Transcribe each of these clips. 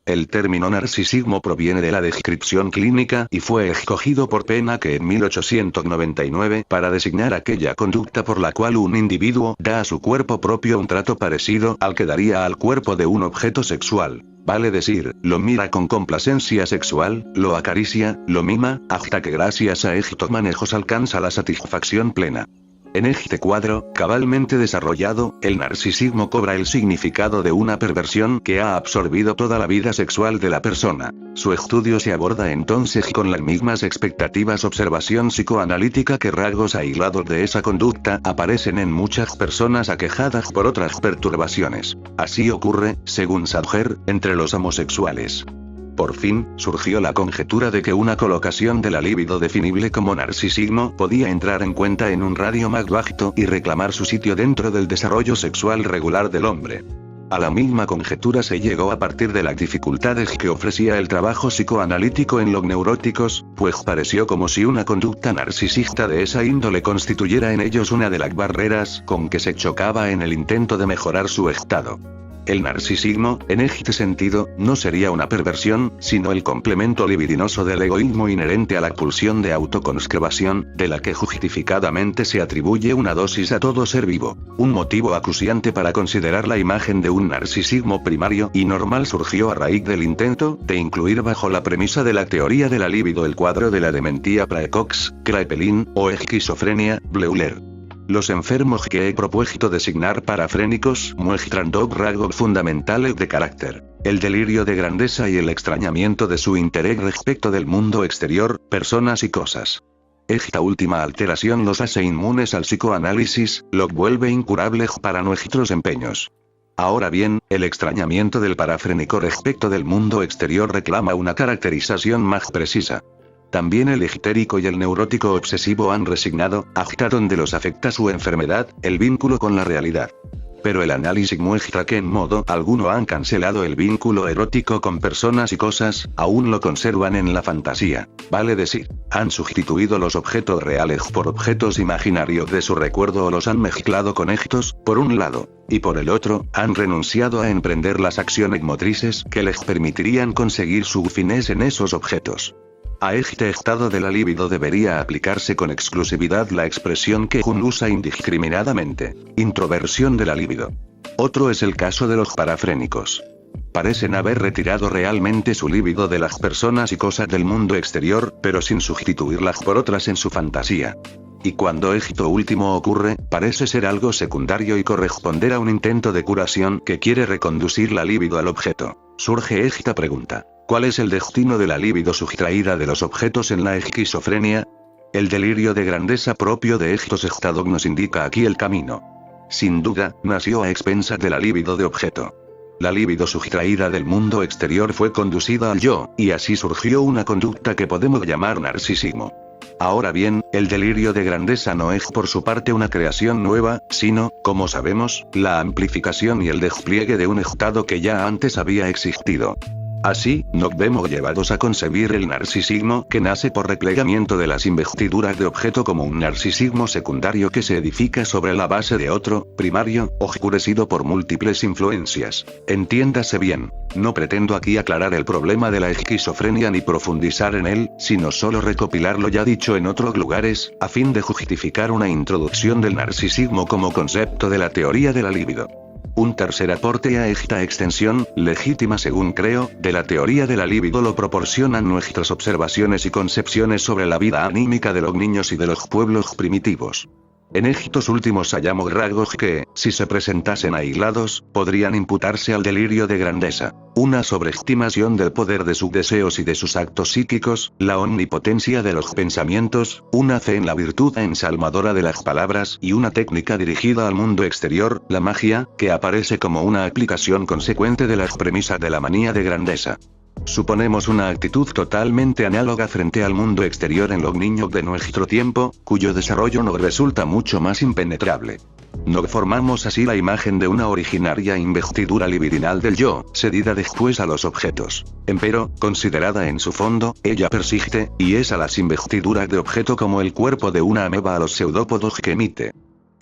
El término narcisismo proviene de la descripción clínica y fue escogido por Penacke en 1899 para designar aquella conducta por la cual un individuo da a su cuerpo propio un trato parecido al que daría al cuerpo de un objeto sexual. Vale decir, lo mira con complacencia sexual, lo acaricia, lo mima, hasta que gracias a estos manejos alcanza la satisfacción plena. En este cuadro, cabalmente desarrollado, el narcisismo cobra el significado de una perversión que ha absorbido toda la vida sexual de la persona. Su estudio se aborda entonces con las mismas expectativas observación psicoanalítica que rasgos aislados de esa conducta aparecen en muchas personas aquejadas por otras perturbaciones. Así ocurre, según Sadger, entre los homosexuales. Por fin, surgió la conjetura de que una colocación de la libido definible como narcisismo podía entrar en cuenta en un radio más bajo y reclamar su sitio dentro del desarrollo sexual regular del hombre. A la misma conjetura se llegó a partir de las dificultades que ofrecía el trabajo psicoanalítico en los neuróticos, pues pareció como si una conducta narcisista de esa índole constituyera en ellos una de las barreras con que se chocaba en el intento de mejorar su estado. El narcisismo, en este sentido, no sería una perversión, sino el complemento libidinoso del egoísmo inherente a la pulsión de autoconservación, de la que justificadamente se atribuye una dosis a todo ser vivo. Un motivo acuciante para considerar la imagen de un narcisismo primario y normal surgió a raíz del intento de incluir bajo la premisa de la teoría de la libido el cuadro de la dementía praecox, Kraepelin, o esquizofrenia, Bleuler. Los enfermos que he propuesto designar parafrénicos muestran dos rasgos fundamentales de carácter: el delirio de grandeza y el extrañamiento de su interés respecto del mundo exterior, personas y cosas. Esta última alteración los hace inmunes al psicoanálisis, los vuelve incurables para nuestros empeños. Ahora bien, el extrañamiento del parafrénico respecto del mundo exterior reclama una caracterización más precisa. También el histérico y el neurótico obsesivo han resignado, hasta donde los afecta su enfermedad, el vínculo con la realidad. Pero el análisis muestra que en modo alguno han cancelado el vínculo erótico con personas y cosas, aún lo conservan en la fantasía. Vale decir, han sustituido los objetos reales por objetos imaginarios de su recuerdo o los han mezclado con estos, por un lado, y por el otro, han renunciado a emprender las acciones motrices que les permitirían conseguir su finés en esos objetos. A este estado de la libido debería aplicarse con exclusividad la expresión que Jung usa indiscriminadamente: introversión de la libido. Otro es el caso de los parafrénicos. Parecen haber retirado realmente su libido de las personas y cosas del mundo exterior, pero sin sustituirlas por otras en su fantasía. Y cuando esto último ocurre, parece ser algo secundario y corresponder a un intento de curación que quiere reconducir la libido al objeto. Surge esta pregunta: ¿cuál es el destino de la libido sustraída de los objetos en la esquizofrenia? El delirio de grandeza propio de estos estados nos indica aquí el camino. Sin duda, nació a expensas de la libido de objeto. La libido sustraída del mundo exterior fue conducida al yo, y así surgió una conducta que podemos llamar narcisismo. Ahora bien, el delirio de grandeza no es por su parte una creación nueva, sino, como sabemos, la amplificación y el despliegue de un estado que ya antes había existido. Así, nos vemos llevados a concebir el narcisismo que nace por replegamiento de las investiduras de objeto como un narcisismo secundario que se edifica sobre la base de otro, primario, oscurecido por múltiples influencias. Entiéndase bien, no pretendo aquí aclarar el problema de la esquizofrenia ni profundizar en él, sino solo recopilar lo ya dicho en otros lugares, a fin de justificar una introducción del narcisismo como concepto de la teoría de la libido. Un tercer aporte a esta extensión, legítima según creo, de la teoría de la libido lo proporcionan nuestras observaciones y concepciones sobre la vida anímica de los niños y de los pueblos primitivos. En estos últimos hallamos rasgos que, si se presentasen aislados, podrían imputarse al delirio de grandeza: una sobreestimación del poder de sus deseos y de sus actos psíquicos, la omnipotencia de los pensamientos, una fe en la virtud ensalmadora de las palabras y una técnica dirigida al mundo exterior, la magia, que aparece como una aplicación consecuente de las premisas de la manía de grandeza. Suponemos una actitud totalmente análoga frente al mundo exterior en los niños de nuestro tiempo, cuyo desarrollo nos resulta mucho más impenetrable. Nos formamos así la imagen de una originaria investidura libidinal del yo, cedida después a los objetos. Empero, considerada en su fondo, ella persiste, y es a las investiduras de objeto como el cuerpo de una ameba a los pseudópodos que emite.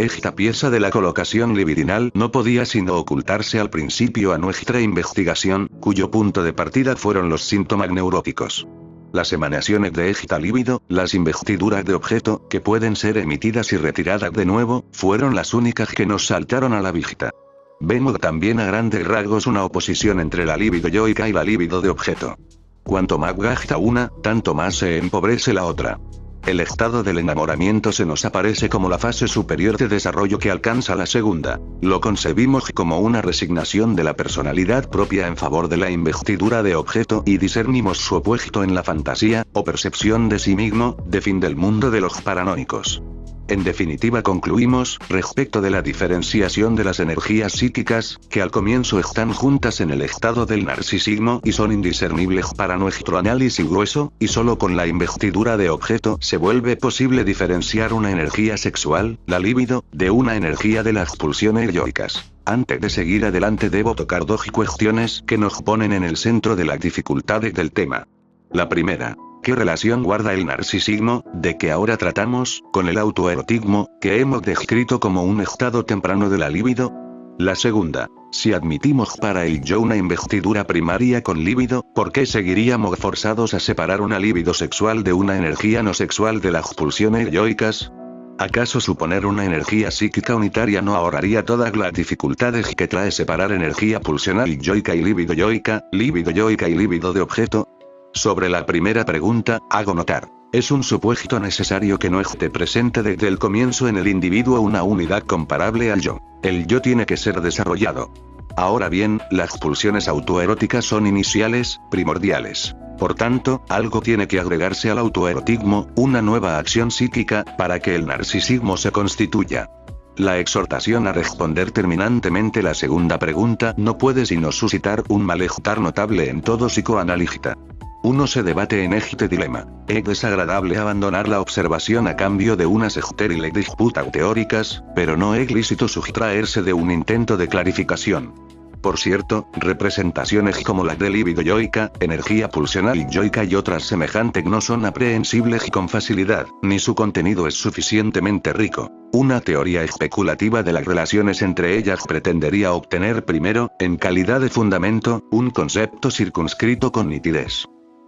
Esta pieza de la colocación libidinal no podía sino ocultarse al principio a nuestra investigación, cuyo punto de partida fueron los síntomas neuróticos. Las emanaciones de esta líbido, las investiduras de objeto, que pueden ser emitidas y retiradas de nuevo, fueron las únicas que nos saltaron a la vista. Vemos también a grandes rasgos una oposición entre la libido yoica y la libido de objeto. Cuanto más gasta una, tanto más se empobrece la otra. El estado del enamoramiento se nos aparece como la fase superior de desarrollo que alcanza la segunda. Lo concebimos como una resignación de la personalidad propia en favor de la investidura de objeto y discernimos su opuesto en la fantasía, o percepción de sí mismo, de fin del mundo de los paranoicos. En definitiva concluimos, respecto de la diferenciación de las energías psíquicas, que al comienzo están juntas en el estado del narcisismo y son indiscernibles para nuestro análisis grueso, y solo con la investidura de objeto se vuelve posible diferenciar una energía sexual, la libido, de una energía de las pulsiones yoicas. Antes de seguir adelante debo tocar dos cuestiones que nos ponen en el centro de las dificultades del tema. La primera. ¿Qué relación guarda el narcisismo, de que ahora tratamos, con el autoerotismo, que hemos descrito como un estado temprano de la libido? La segunda. Si admitimos para el yo una investidura primaria con libido, ¿por qué seguiríamos forzados a separar una libido sexual de una energía no sexual de las pulsiones yoicas? ¿Acaso suponer una energía psíquica unitaria no ahorraría todas las dificultades que trae separar energía pulsional yoica y libido yoica y libido de objeto? Sobre la primera pregunta, hago notar. Es un supuesto necesario que no esté presente desde el comienzo en el individuo una unidad comparable al yo. El yo tiene que ser desarrollado. Ahora bien, las pulsiones autoeróticas son iniciales, primordiales. Por tanto, algo tiene que agregarse al autoerotismo, una nueva acción psíquica, para que el narcisismo se constituya. La exhortación a responder terminantemente la segunda pregunta no puede sino suscitar un malestar notable en todo psicoanalista. Uno se debate en este dilema. Es desagradable abandonar la observación a cambio de unas estériles disputas teóricas, pero no es lícito sustraerse de un intento de clarificación. Por cierto, representaciones como las de libido yoica, energía pulsional yoica y otras semejantes no son aprehensibles con facilidad, ni su contenido es suficientemente rico. Una teoría especulativa de las relaciones entre ellas pretendería obtener primero, en calidad de fundamento, un concepto circunscrito con nitidez.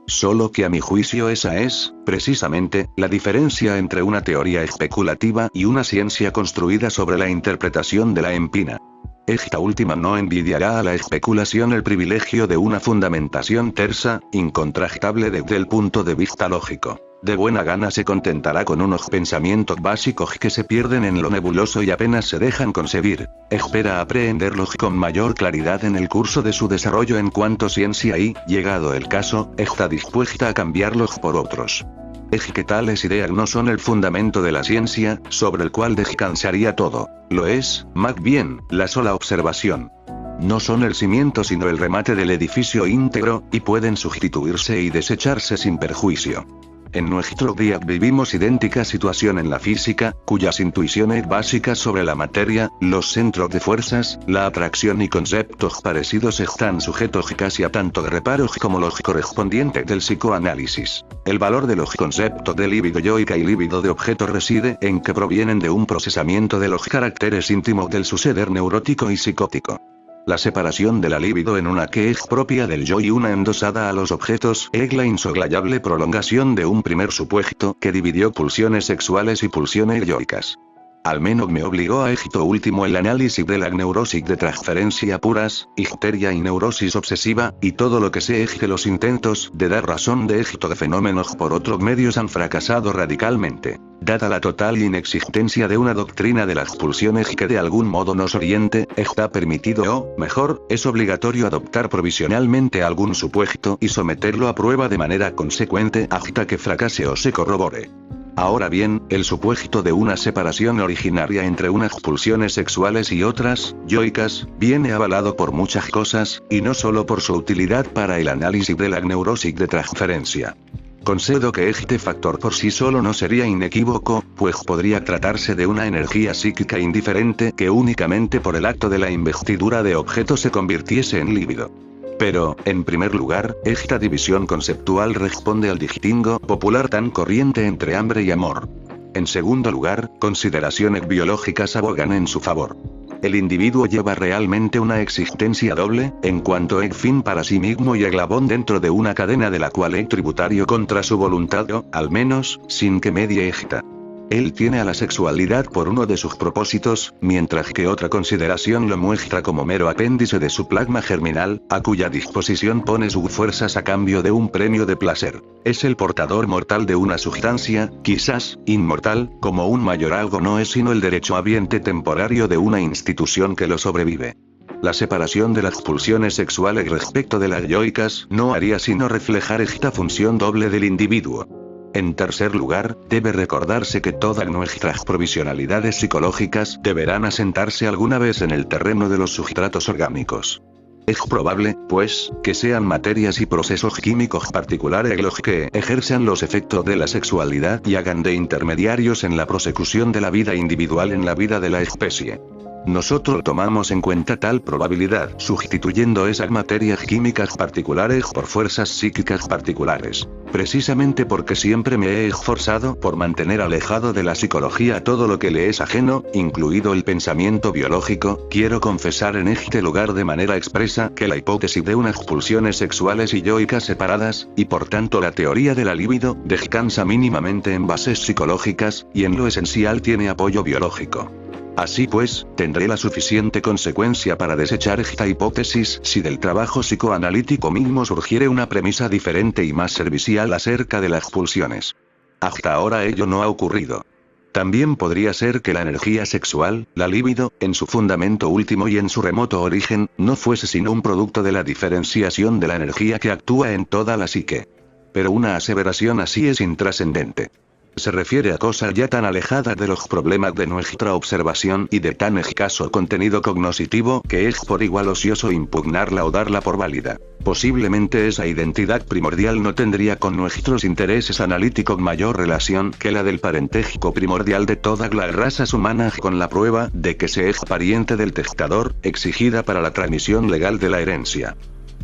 Solo que a mi juicio esa es, precisamente, la diferencia entre una teoría especulativa y una ciencia construida sobre la interpretación de la empina. Esta última no envidiará a la especulación el privilegio de una fundamentación tersa, incontrastable desde el punto de vista lógico. De buena gana se contentará con unos pensamientos básicos que se pierden en lo nebuloso y apenas se dejan concebir. Espera aprehenderlos con mayor claridad en el curso de su desarrollo en cuanto ciencia y, llegado el caso, está dispuesta a cambiarlos por otros. Es que tales ideas no son el fundamento de la ciencia, sobre el cual descansaría todo. Lo es, más bien, la sola observación. No son el cimiento sino el remate del edificio íntegro, y pueden sustituirse y desecharse sin perjuicio. En nuestros días vivimos idéntica situación en la física, cuyas intuiciones básicas sobre la materia, los centros de fuerzas, la atracción y conceptos parecidos están sujetos casi a tanto reparos como los correspondientes del psicoanálisis. El valor de los conceptos de libido yoica y libido de objeto reside en que provienen de un procesamiento de los caracteres íntimos del suceder neurótico y psicótico. La separación de la libido en una que es propia del yo y una endosada a los objetos es la insoslayable prolongación de un primer supuesto que dividió pulsiones sexuales y pulsiones yoicas. Al menos me obligó a esto último el análisis de la neurosis de transferencia puras, histeria y neurosis obsesiva, y todo lo que sé es que los intentos de dar razón de estos fenómenos por otros medios han fracasado radicalmente. Dada la total inexistencia de una doctrina de las pulsiones que de algún modo nos oriente, está permitido o, mejor, es obligatorio adoptar provisionalmente algún supuesto y someterlo a prueba de manera consecuente hasta que fracase o se corrobore. Ahora bien, el supuesto de una separación originaria entre unas pulsiones sexuales y otras, yoicas, viene avalado por muchas cosas, y no solo por su utilidad para el análisis de la neurosis de transferencia. Concedo que este factor por sí solo no sería inequívoco, pues podría tratarse de una energía psíquica indiferente que únicamente por el acto de la investidura de objeto se convirtiese en líbido. Pero, en primer lugar, esta división conceptual responde al distingo popular tan corriente entre hambre y amor. En segundo lugar, consideraciones biológicas abogan en su favor. El individuo lleva realmente una existencia doble, en cuanto es fin para sí mismo y eslabón dentro de una cadena de la cual es tributario contra su voluntad o, al menos, sin que medie esta. Él tiene a la sexualidad por uno de sus propósitos, mientras que otra consideración lo muestra como mero apéndice de su plasma germinal, a cuya disposición pone sus fuerzas a cambio de un premio de placer. Es el portador mortal de una sustancia, quizás, inmortal, como un mayorazgo no es sino el derechohabiente temporario de una institución que lo sobrevive. La separación de las pulsiones sexuales respecto de las yoicas no haría sino reflejar esta función doble del individuo. En tercer lugar, debe recordarse que todas nuestras provisionalidades psicológicas deberán asentarse alguna vez en el terreno de los sustratos orgánicos. Es probable, pues, que sean materias y procesos químicos particulares los que ejerzan los efectos de la sexualidad y hagan de intermediarios en la prosecución de la vida individual en la vida de la especie. Nosotros tomamos en cuenta tal probabilidad sustituyendo esas materias químicas particulares por fuerzas psíquicas particulares. Precisamente porque siempre me he esforzado por mantener alejado de la psicología todo lo que le es ajeno, incluido el pensamiento biológico, quiero confesar en este lugar de manera expresa que la hipótesis de unas pulsiones sexuales y yoicas separadas, y por tanto la teoría de la libido, descansa mínimamente en bases psicológicas, y en lo esencial tiene apoyo biológico. Así pues, tendré la suficiente consecuencia para desechar esta hipótesis si del trabajo psicoanalítico mismo surgiere una premisa diferente y más servicial acerca de las pulsiones. Hasta ahora ello no ha ocurrido. También podría ser que la energía sexual, la libido, en su fundamento último y en su remoto origen, no fuese sino un producto de la diferenciación de la energía que actúa en toda la psique. Pero una aseveración así es intrascendente. Se refiere a cosas ya tan alejadas de los problemas de nuestra observación y de tan escaso contenido cognoscitivo que es por igual ocioso impugnarla o darla por válida. Posiblemente esa identidad primordial no tendría con nuestros intereses analíticos mayor relación que la del parentesco primordial de todas las razas humanas con la prueba de que se es pariente del testador, exigida para la transmisión legal de la herencia.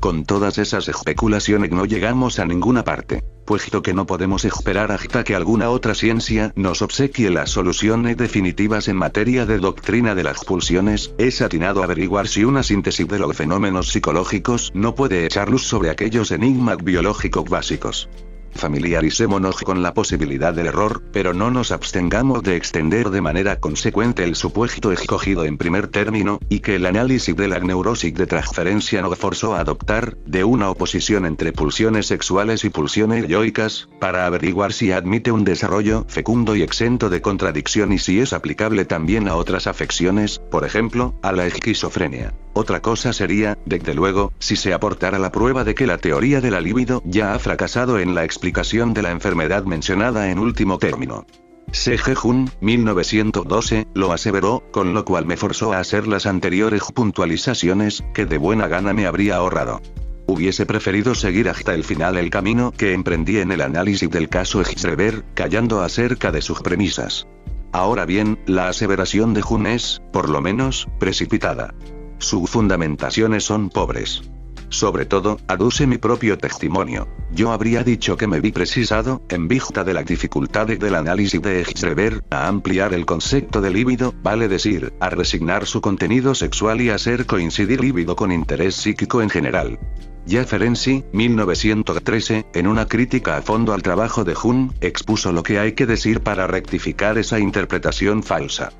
Con todas esas especulaciones no llegamos a ninguna parte, puesto que no podemos esperar hasta que alguna otra ciencia nos obsequie las soluciones definitivas en materia de doctrina de las pulsiones. Es atinado averiguar si una síntesis de los fenómenos psicológicos no puede echar luz sobre aquellos enigmas biológicos básicos. Familiaricémonos con la posibilidad del error, pero no nos abstengamos de extender de manera consecuente el supuesto escogido en primer término, y que el análisis de la neurosis de transferencia nos forzó a adoptar, de una oposición entre pulsiones sexuales y pulsiones yoicas, para averiguar si admite un desarrollo fecundo y exento de contradicción y si es aplicable también a otras afecciones, por ejemplo, a la esquizofrenia. Otra cosa sería, desde luego, si se aportara la prueba de que la teoría de la libido ya ha fracasado en la explicación de la enfermedad mencionada en último término. C.G. Jung, 1912, lo aseveró, con lo cual me forzó a hacer las anteriores puntualizaciones, que de buena gana me habría ahorrado. Hubiese preferido seguir hasta el final el camino que emprendí en el análisis del caso Schreber, callando acerca de sus premisas. Ahora bien, la aseveración de Jung es, por lo menos, precipitada. Sus fundamentaciones son pobres. Sobre todo, aduce mi propio testimonio. Yo habría dicho que me vi precisado, en vista de las dificultades del análisis de Schreber, a ampliar el concepto de líbido, vale decir, a resignar su contenido sexual y hacer coincidir líbido con interés psíquico en general. Ya Ferenczi, 1913, en una crítica a fondo al trabajo de Jung, expuso lo que hay que decir para rectificar esa interpretación falsa.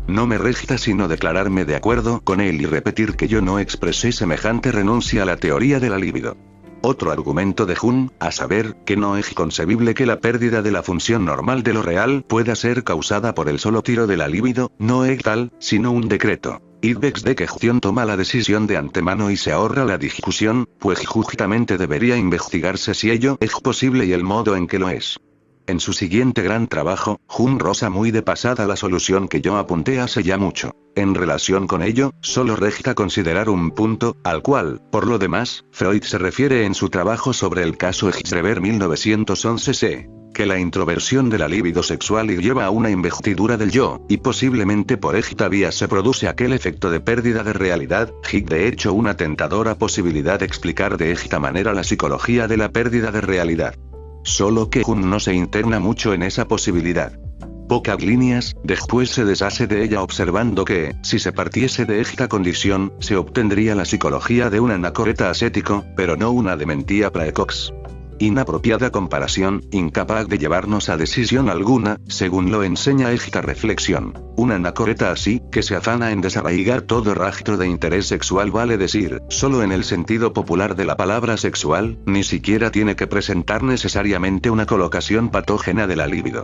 No me resta sino declararme de acuerdo con él y repetir que yo no expresé semejante renuncia a la teoría de la libido. Otro argumento de Jung, a saber, que no es concebible que la pérdida de la función normal de lo real pueda ser causada por el solo tiro de la libido, no es tal, sino un decreto. Ibex de Question toma la decisión de antemano y se ahorra la discusión, pues justamente debería investigarse si ello es posible y el modo en que lo es. En su siguiente gran trabajo, Jung roza muy de pasada la solución que yo apunté hace ya mucho. En relación con ello, solo resta considerar un punto, al cual, por lo demás, Freud se refiere en su trabajo sobre el caso Schreber 1911 c. Que la introversión de la libido sexual lleva a una investidura del yo, y posiblemente por esta vía se produce aquel efecto de pérdida de realidad, de hecho una tentadora posibilidad de explicar de esta manera la psicología de la pérdida de realidad. Solo que Jung no se interna mucho en esa posibilidad. pocas líneas, después se deshace de ella observando que, si se partiese de esta condición, se obtendría la psicología de un anacoreta ascético, pero no una dementía praecox. Inapropiada comparación, incapaz de llevarnos a decisión alguna, según lo enseña esta reflexión. Un anacoreta así, que se afana en desarraigar todo rastro de interés sexual, vale decir, solo en el sentido popular de la palabra sexual, ni siquiera tiene que presentar necesariamente una colocación patógena de la libido.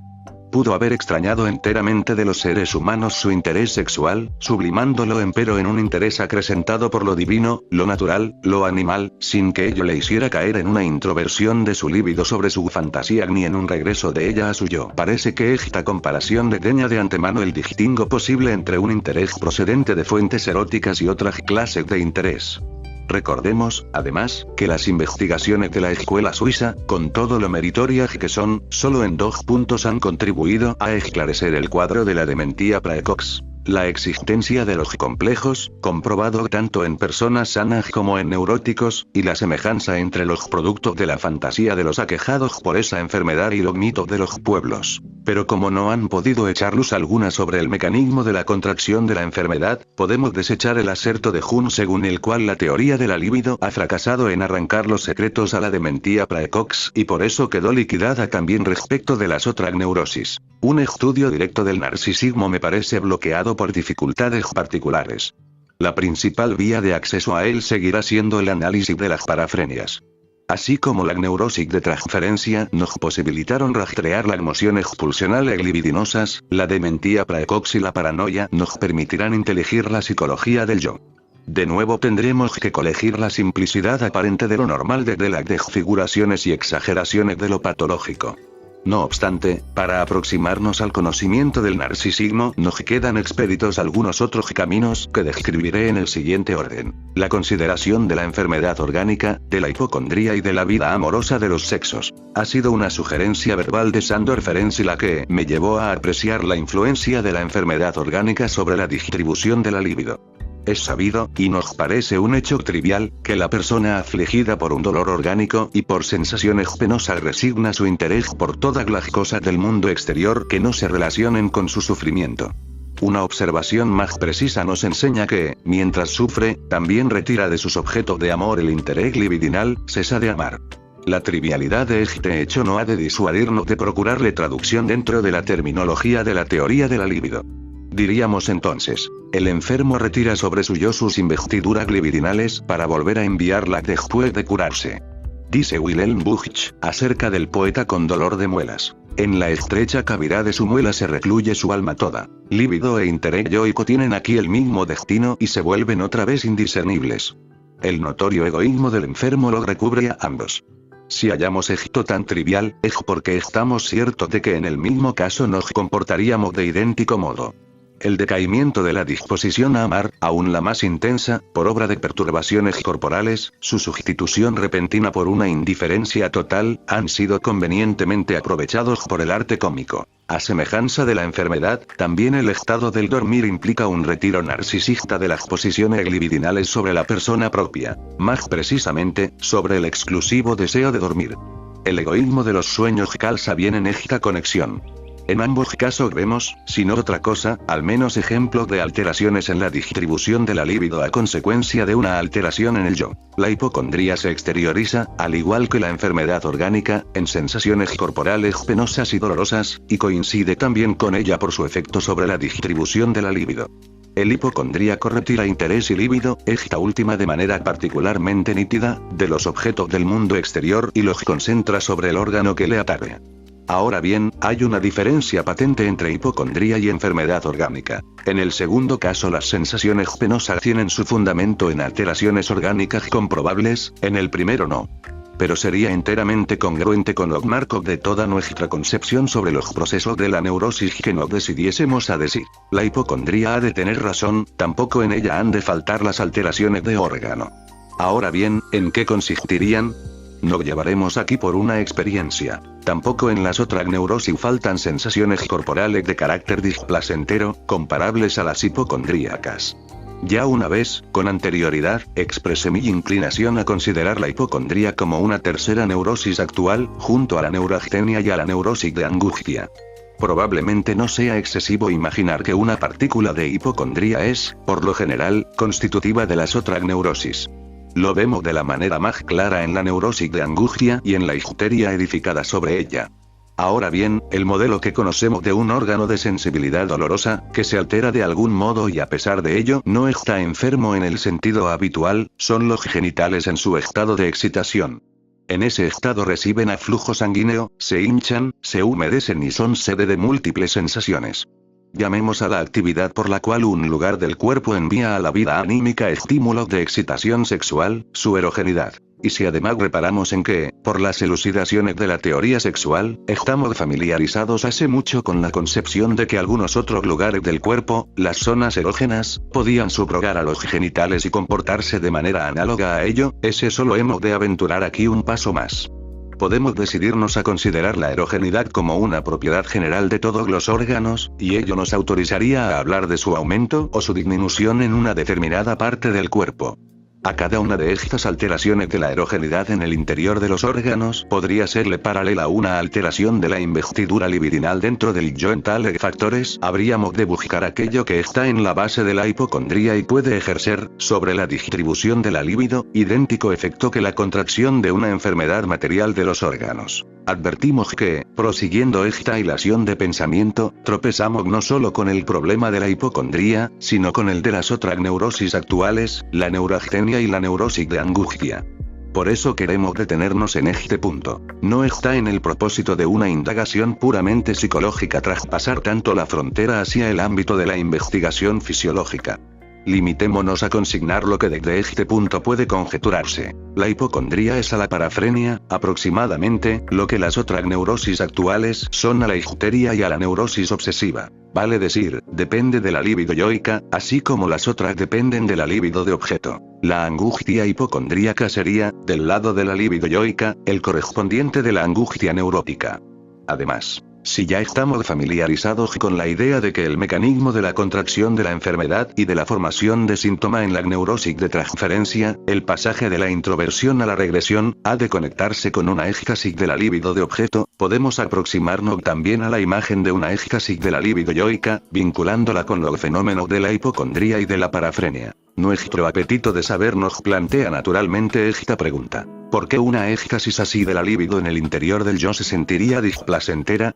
Pudo haber extrañado enteramente de los seres humanos su interés sexual, sublimándolo empero en un interés acrecentado por lo divino, lo natural, lo animal, sin que ello le hiciera caer en una introversión de su líbido sobre su fantasía ni en un regreso de ella a su yo. Parece que esta comparación desdeña de antemano el distingo posible entre un interés procedente de fuentes eróticas y otras clases de interés. Recordemos, además, que las investigaciones de la escuela suiza, con todo lo meritorias que son, solo en 2 puntos han contribuido a esclarecer el cuadro de la dementía praecox. La existencia de los complejos, comprobado tanto en personas sanas como en neuróticos, y la semejanza entre los productos de la fantasía de los aquejados por esa enfermedad y los mitos de los pueblos. Pero como no han podido echar luz alguna sobre el mecanismo de la contracción de la enfermedad, podemos desechar el aserto de Jung según el cual la teoría de la libido ha fracasado en arrancar los secretos a la dementía praecox y por eso quedó liquidada también respecto de las otras neurosis. Un estudio directo del narcisismo me parece bloqueado por dificultades particulares. La principal vía de acceso a él seguirá siendo el análisis de las parafrenias. Así como la neurosis de transferencia nos posibilitaron rastrear las emociones pulsionales libidinosas, la dementía praecox y la paranoia nos permitirán inteligir la psicología del yo. De nuevo tendremos que colegir la simplicidad aparente de lo normal desde las desfiguraciones y exageraciones de lo patológico. No obstante, para aproximarnos al conocimiento del narcisismo nos quedan expeditos algunos otros caminos que describiré en el siguiente orden. La consideración de la enfermedad orgánica, de la hipocondría y de la vida amorosa de los sexos. Ha sido una sugerencia verbal de Sándor Ferenczi la que me llevó a apreciar la influencia de la enfermedad orgánica sobre la distribución de la libido. Es sabido, y nos parece un hecho trivial, que la persona afligida por un dolor orgánico y por sensaciones penosas resigna su interés por todas las cosas del mundo exterior que no se relacionen con su sufrimiento. Una observación más precisa nos enseña que, mientras sufre, también retira de sus objetos de amor el interés libidinal, cesa de amar. La trivialidad de este hecho no ha de disuadirnos de procurarle traducción dentro de la terminología de la teoría de la libido. Diríamos entonces, el enfermo retira sobre su yo sus investiduras libidinales para volver a enviarlas después de curarse. Dice Wilhelm Buch, acerca del poeta con dolor de muelas. En la estrecha cavidad de su muela se recluye su alma toda. Líbido e interés yoico tienen aquí el mismo destino y se vuelven otra vez indiscernibles. El notorio egoísmo del enfermo lo recubre a ambos. Si hallamos esto tan trivial, es porque estamos ciertos de que en el mismo caso nos comportaríamos de idéntico modo. El decaimiento de la disposición a amar, aún la más intensa, por obra de perturbaciones corporales, su sustitución repentina por una indiferencia total, han sido convenientemente aprovechados por el arte cómico. A semejanza de la enfermedad, también el estado del dormir implica un retiro narcisista de las posiciones libidinales sobre la persona propia, más precisamente, sobre el exclusivo deseo de dormir. El egoísmo de los sueños calza bien en esta conexión. En ambos casos vemos, si no otra cosa, al menos ejemplos de alteraciones en la distribución de la libido a consecuencia de una alteración en el yo. La hipocondría se exterioriza, al igual que la enfermedad orgánica, en sensaciones corporales penosas y dolorosas, y coincide también con ella por su efecto sobre la distribución de la libido. El hipocondríaco retira interés y líbido, esta última de manera particularmente nítida, de los objetos del mundo exterior y los concentra sobre el órgano que le atañe. Ahora bien, hay una diferencia patente entre hipocondría y enfermedad orgánica. En el segundo caso las sensaciones penosas tienen su fundamento en alteraciones orgánicas comprobables, en el primero no. Pero sería enteramente congruente con los marcos de toda nuestra concepción sobre los procesos de la neurosis que nos decidiésemos a decir. La hipocondría ha de tener razón, tampoco en ella han de faltar las alteraciones de órgano. Ahora bien, ¿en qué consistirían? No llevaremos aquí por una experiencia. Tampoco en las otras neurosis faltan sensaciones corporales de carácter displacentero, comparables a las hipocondríacas. Ya una vez, con anterioridad, expresé mi inclinación a considerar la hipocondría como una tercera neurosis actual, junto a la neurastenia y a la neurosis de angustia. Probablemente no sea excesivo imaginar que una partícula de hipocondría es, por lo general, constitutiva de las otras neurosis. Lo vemos de la manera más clara en la neurosis de angustia y en la histeria edificada sobre ella. Ahora bien, el modelo que conocemos de un órgano de sensibilidad dolorosa, que se altera de algún modo y a pesar de ello no está enfermo en el sentido habitual, son los genitales en su estado de excitación. En ese estado reciben aflujo sanguíneo, se hinchan, se humedecen y son sede de múltiples sensaciones. Llamemos a la actividad por la cual un lugar del cuerpo envía a la vida anímica estímulos de excitación sexual, su erogenidad. Y si además reparamos en que, por las elucidaciones de la teoría sexual, estamos familiarizados hace mucho con la concepción de que algunos otros lugares del cuerpo, las zonas erógenas, podían subrogar a los genitales y comportarse de manera análoga a ello, ese solo hemos de aventurar aquí un paso más. Podemos decidirnos a considerar la erogenidad como una propiedad general de todos los órganos, y ello nos autorizaría a hablar de su aumento o su disminución en una determinada parte del cuerpo. A cada una de estas alteraciones de la erogenidad en el interior de los órganos podría serle paralela una alteración de la investidura libidinal dentro del yo. En tales factores habríamos de buscar aquello que está en la base de la hipocondría y puede ejercer, sobre la distribución de la libido, idéntico efecto que la contracción de una enfermedad material de los órganos. Advertimos que, prosiguiendo esta hilación de pensamiento, tropezamos no solo con el problema de la hipocondría, sino con el de las otras neurosis actuales, la neurastenia y la neurosis de angustia. Por eso queremos detenernos en este punto. No está en el propósito de una indagación puramente psicológica traspasar tanto la frontera hacia el ámbito de la investigación fisiológica. Limitémonos a consignar lo que desde este punto puede conjeturarse. La hipocondría es a la parafrenia, aproximadamente, lo que las otras neurosis actuales son a la histeria y a la neurosis obsesiva. Vale decir, depende de la libido yoica, así como las otras dependen de la libido de objeto. La angustia hipocondríaca sería, del lado de la libido yoica, el correspondiente de la angustia neurótica. Además, si ya estamos familiarizados con la idea de que el mecanismo de la contracción de la enfermedad y de la formación de síntoma en la neurosis de transferencia, el pasaje de la introversión a la regresión, ha de conectarse con una éxtasis de la libido de objeto, podemos aproximarnos también a la imagen de una éxtasis de la libido yoica, vinculándola con los fenómenos de la hipocondría y de la parafrenia. Nuestro apetito de saber nos plantea naturalmente esta pregunta. ¿Por qué una éxtasis así de la libido en el interior del yo se sentiría displacentera?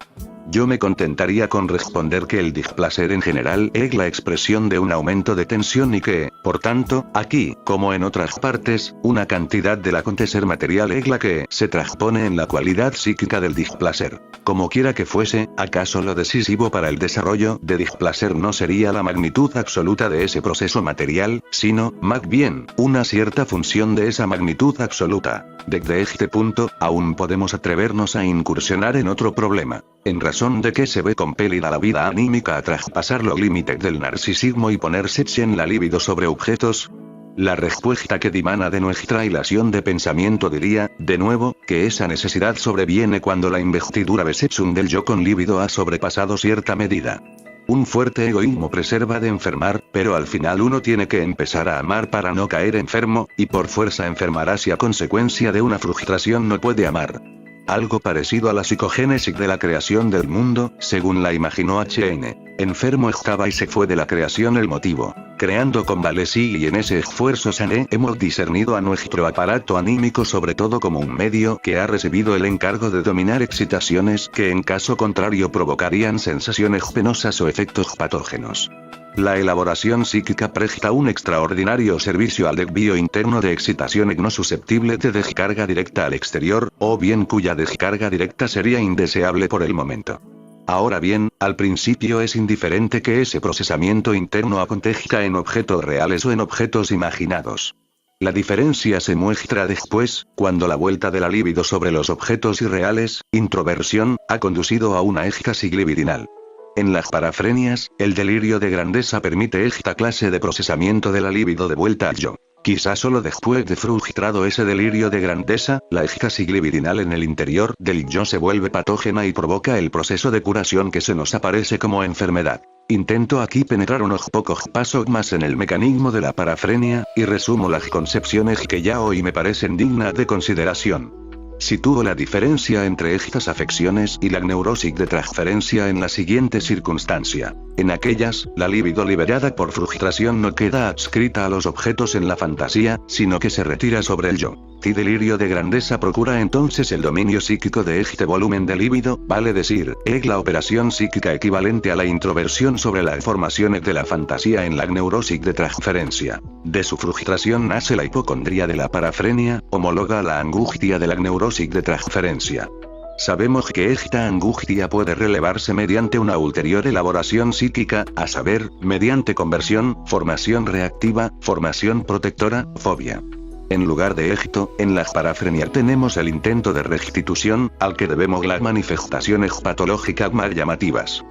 Yo me contentaría con responder que el displacer en general es la expresión de un aumento de tensión y que, por tanto, aquí, como en otras partes, una cantidad del acontecer material es la que se transpone en la cualidad psíquica del displacer. Como quiera que fuese, ¿acaso lo decisivo para el desarrollo de displacer no sería la magnitud absoluta de ese proceso material, sino, más bien, una cierta función de esa magnitud absoluta? Desde este punto, aún podemos atrevernos a incursionar en otro problema. ¿En razón de qué se ve compelida la vida anímica a traspasar los límites del narcisismo y ponerse en la libido sobre objetos? La respuesta que dimana de nuestra hilación de pensamiento diría, de nuevo, que esa necesidad sobreviene cuando la investidura besechum del yo con libido ha sobrepasado cierta medida. Un fuerte egoísmo preserva de enfermar, pero al final uno tiene que empezar a amar para no caer enfermo, y por fuerza enfermará si a consecuencia de una frustración no puede amar. Algo parecido a la psicogénesis de la creación del mundo, según la imaginó H.N. Enfermo estaba y se fue de la creación el motivo. Creando convalecí y en ese esfuerzo sané hemos discernido a nuestro aparato anímico sobre todo como un medio que ha recibido el encargo de dominar excitaciones que en caso contrario provocarían sensaciones penosas o efectos patógenos. La elaboración psíquica presta un extraordinario servicio al desvío interno de excitaciones no susceptibles de descarga directa al exterior, o bien cuya descarga directa sería indeseable por el momento. Ahora bien, al principio es indiferente que ese procesamiento interno acontezca en objetos reales o en objetos imaginados. La diferencia se muestra después, cuando la vuelta de la libido sobre los objetos irreales, introversión, ha conducido a una éxtasis libidinal. En las parafrenias, el delirio de grandeza permite esta clase de procesamiento de la libido de vuelta al yo. Quizá solo después de frustrado ese delirio de grandeza, la éxtasis libidinal en el interior del yo se vuelve patógena y provoca el proceso de curación que se nos aparece como enfermedad. Intento aquí penetrar unos pocos pasos más en el mecanismo de la parafrenia, y resumo las concepciones que ya hoy me parecen dignas de consideración. Sitúo la diferencia entre estas afecciones y la neurosis de transferencia en la siguiente circunstancia. En aquellas, la libido liberada por frustración no queda adscrita a los objetos en la fantasía, sino que se retira sobre el yo. Y delirio de grandeza procura entonces el dominio psíquico de este volumen de libido, vale decir, es la operación psíquica equivalente a la introversión sobre las formaciones de la fantasía en la neurosis de transferencia. De su frustración nace la hipocondría de la parafrenia, homóloga a la angustia de la neurosis de transferencia. Sabemos que esta angustia puede relevarse mediante una ulterior elaboración psíquica, a saber, mediante conversión, formación reactiva, formación protectora, fobia. En lugar de esto, en la parafrenia tenemos el intento de restitución, al que debemos las manifestaciones patológicas más llamativas.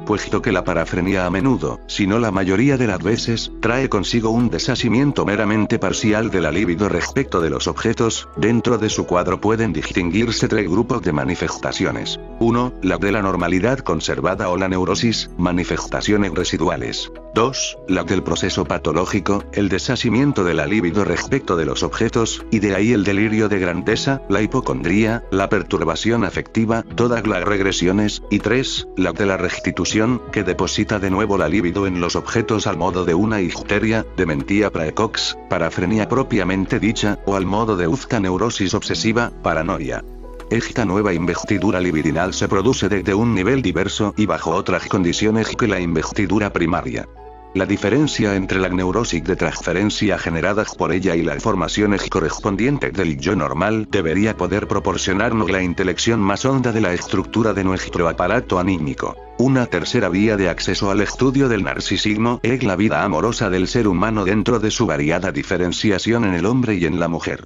Puesto que la parafrenia a menudo, si no la mayoría de las veces, trae consigo un desasimiento meramente parcial de la libido respecto de los objetos, dentro de su cuadro pueden distinguirse 3 grupos de manifestaciones. 1. La de la normalidad conservada o la neurosis, manifestaciones residuales. 2. La del proceso patológico, el desasimiento de la libido respecto de los objetos, y de ahí el delirio de grandeza, la hipocondría, la perturbación afectiva, todas las regresiones, y 3. La de la restitución, que deposita de nuevo la libido en los objetos al modo de una histeria, dementía praecox, parafrenia propiamente dicha, o al modo de uzca neurosis obsesiva, paranoia. Esta nueva investidura libidinal se produce desde un nivel diverso y bajo otras condiciones que la investidura primaria. La diferencia entre la neurosis de transferencia generadas por ella y las formaciones correspondientes del yo normal debería poder proporcionarnos la intelección más honda de la estructura de nuestro aparato anímico. Una tercera vía de acceso al estudio del narcisismo es la vida amorosa del ser humano dentro de su variada diferenciación en el hombre y en la mujer.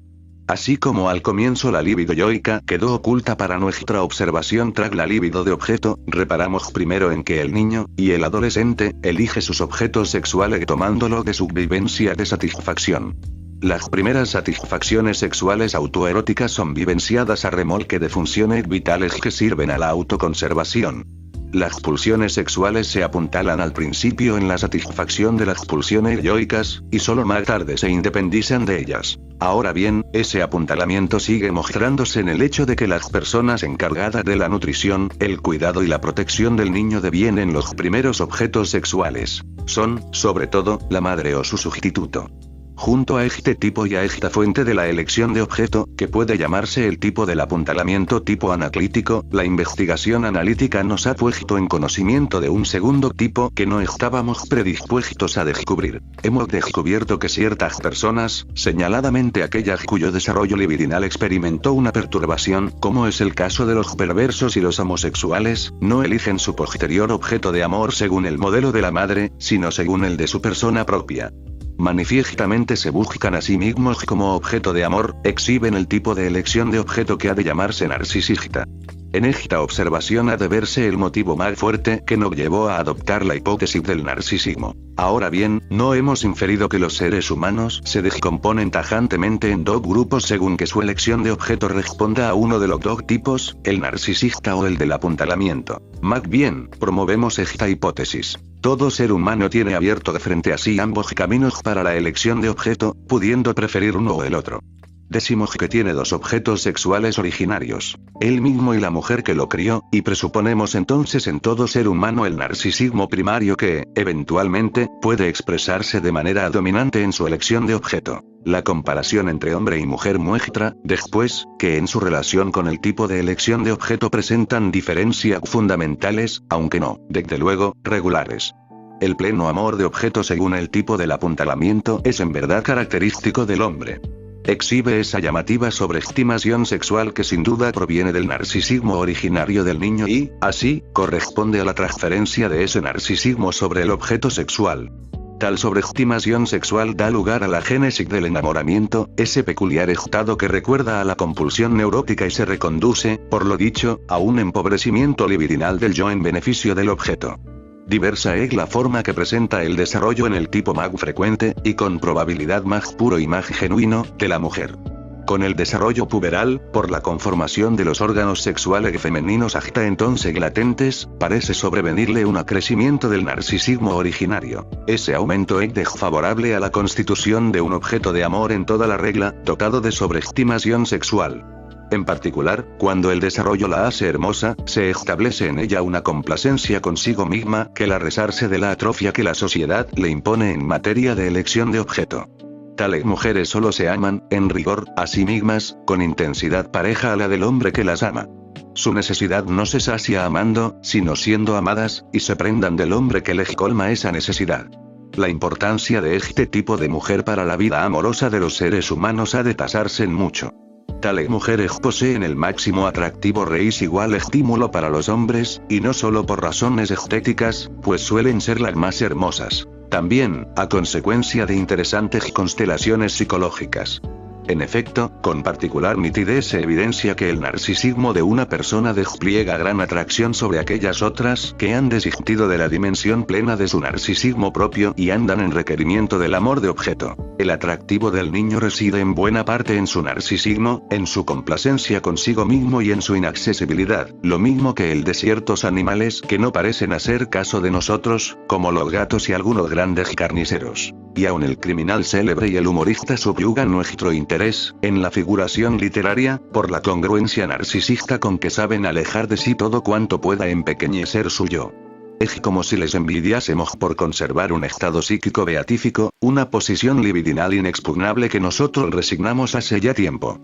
Así como al comienzo la libido yoica quedó oculta para nuestra observación tras la libido de objeto, reparamos primero en que el niño, y el adolescente, elige sus objetos sexuales tomándolo de su vivencia de satisfacción. Las primeras satisfacciones sexuales autoeróticas son vivenciadas a remolque de funciones vitales que sirven a la autoconservación. Las pulsiones sexuales se apuntalan al principio en la satisfacción de las pulsiones yoicas, y solo más tarde se independizan de ellas. Ahora bien, ese apuntalamiento sigue mostrándose en el hecho de que las personas encargadas de la nutrición, el cuidado y la protección del niño devienen los primeros objetos sexuales. Son, sobre todo, la madre o su sustituto. Junto a este tipo y a esta fuente de la elección de objeto, que puede llamarse el tipo del apuntalamiento tipo analítico, la investigación analítica nos ha puesto en conocimiento de un segundo tipo que no estábamos predispuestos a descubrir. Hemos descubierto que ciertas personas, señaladamente aquellas cuyo desarrollo libidinal experimentó una perturbación, como es el caso de los perversos y los homosexuales, no eligen su posterior objeto de amor según el modelo de la madre, sino según el de su persona propia. Manifiestamente se buscan a sí mismos como objeto de amor, exhiben el tipo de elección de objeto que ha de llamarse narcisista. En esta observación ha de verse el motivo más fuerte que nos llevó a adoptar la hipótesis del narcisismo. Ahora bien, no hemos inferido que los seres humanos se descomponen tajantemente en 2 grupos según que su elección de objeto responda a uno de los 2 tipos, el narcisista o el del apuntalamiento. Más bien, promovemos esta hipótesis. Todo ser humano tiene abierto de frente a sí ambos caminos para la elección de objeto, pudiendo preferir uno o el otro. Decimos que tiene 2 objetos sexuales originarios, él mismo y la mujer que lo crió, y presuponemos entonces en todo ser humano el narcisismo primario que, eventualmente, puede expresarse de manera dominante en su elección de objeto. La comparación entre hombre y mujer muestra, después, que en su relación con el tipo de elección de objeto presentan diferencias fundamentales, aunque no, desde luego, regulares. El pleno amor de objeto según el tipo del apuntalamiento es en verdad característico del hombre. Exhibe esa llamativa sobreestimación sexual que sin duda proviene del narcisismo originario del niño y, así, corresponde a la transferencia de ese narcisismo sobre el objeto sexual. Tal sobreestimación sexual da lugar a la génesis del enamoramiento, ese peculiar estado que recuerda a la compulsión neurótica y se reconduce, por lo dicho, a un empobrecimiento libidinal del yo en beneficio del objeto. Diversa es la forma que presenta el desarrollo en el tipo más frecuente, y con probabilidad más puro y más genuino, de la mujer. Con el desarrollo puberal, por la conformación de los órganos sexuales femeninos hasta entonces latentes, parece sobrevenirle un acrecimiento del narcisismo originario. Ese aumento es desfavorable a la constitución de un objeto de amor en toda la regla, dotado de sobreestimación sexual. En particular, cuando el desarrollo la hace hermosa, se establece en ella una complacencia consigo misma que la resarce de la atrofia que la sociedad le impone en materia de elección de objeto. Tales mujeres solo se aman, en rigor, a sí mismas, con intensidad pareja a la del hombre que las ama. Su necesidad no se sacia amando, sino siendo amadas, y se prendan del hombre que les colma esa necesidad. La importancia de este tipo de mujer para la vida amorosa de los seres humanos ha de tasarse en mucho. Tales mujeres poseen el máximo atractivo raíz igual estímulo para los hombres, y no solo por razones estéticas, pues suelen ser las más hermosas. También, a consecuencia de interesantes constelaciones psicológicas. En efecto, con particular nitidez se evidencia que el narcisismo de una persona despliega gran atracción sobre aquellas otras que han desistido de la dimensión plena de su narcisismo propio y andan en requerimiento del amor de objeto. El atractivo del niño reside en buena parte en su narcisismo, en su complacencia consigo mismo y en su inaccesibilidad, lo mismo que el de ciertos animales que no parecen hacer caso de nosotros, como los gatos y algunos grandes carniceros. Y aun el criminal célebre y el humorista subyugan nuestro interés, en la figuración literaria, por la congruencia narcisista con que saben alejar de sí todo cuanto pueda empequeñecer su yo. Es como si les envidiásemos por conservar un estado psíquico beatífico, una posición libidinal inexpugnable que nosotros resignamos hace ya tiempo.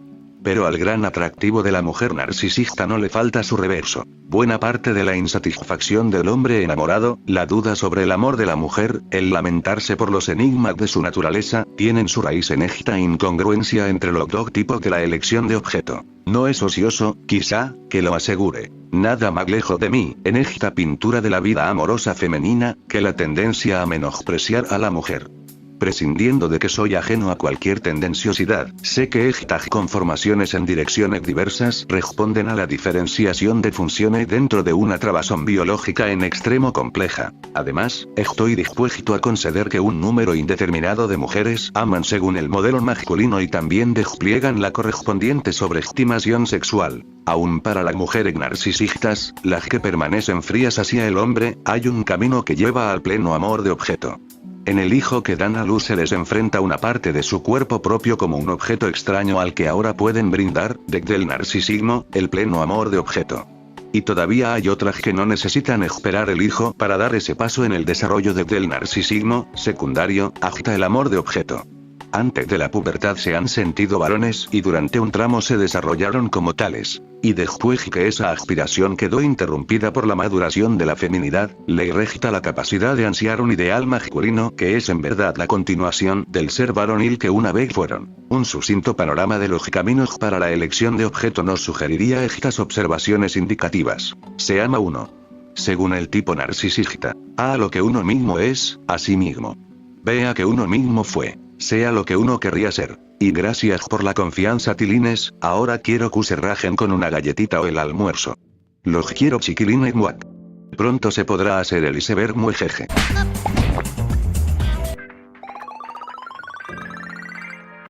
Pero al gran atractivo de la mujer narcisista no le falta su reverso. Buena parte de la insatisfacción del hombre enamorado, la duda sobre el amor de la mujer, el lamentarse por los enigmas de su naturaleza, tienen su raíz en esta incongruencia entre los dos tipos de la elección de objeto. No es ocioso, quizá, que lo asegure. Nada más lejos de mí, en esta pintura de la vida amorosa femenina, que la tendencia a menospreciar a la mujer. Prescindiendo de que soy ajeno a cualquier tendenciosidad, sé que estas conformaciones en direcciones diversas responden a la diferenciación de funciones dentro de una trabazón biológica en extremo compleja. Además, estoy dispuesto a conceder que un número indeterminado de mujeres aman según el modelo masculino y también despliegan la correspondiente sobreestimación sexual. Aún para las mujeres narcisistas, las que permanecen frías hacia el hombre, hay un camino que lleva al pleno amor de objeto. En el hijo que dan a luz se les enfrenta una parte de su cuerpo propio como un objeto extraño al que ahora pueden brindar, desde el narcisismo, el pleno amor de objeto. Y todavía hay otras que no necesitan esperar el hijo para dar ese paso en el desarrollo desde el narcisismo, secundario, hasta el amor de objeto. Antes de la pubertad se han sentido varones y durante un tramo se desarrollaron como tales. Y después que esa aspiración quedó interrumpida por la maduración de la feminidad, le resta la capacidad de ansiar un ideal masculino que es en verdad la continuación del ser varonil que una vez fueron. Un sucinto panorama de los caminos para la elección de objeto nos sugeriría estas observaciones indicativas. Se ama uno. Según el tipo narcisista. A lo que uno mismo es, a sí mismo. B a que uno mismo fue. Sea lo que uno querría ser. Y gracias por la confianza, tilines, ahora quiero que se rajen con una galletita o el almuerzo. Los quiero, chiquilines, muac. Pronto se podrá hacer el iceberg muy jeje.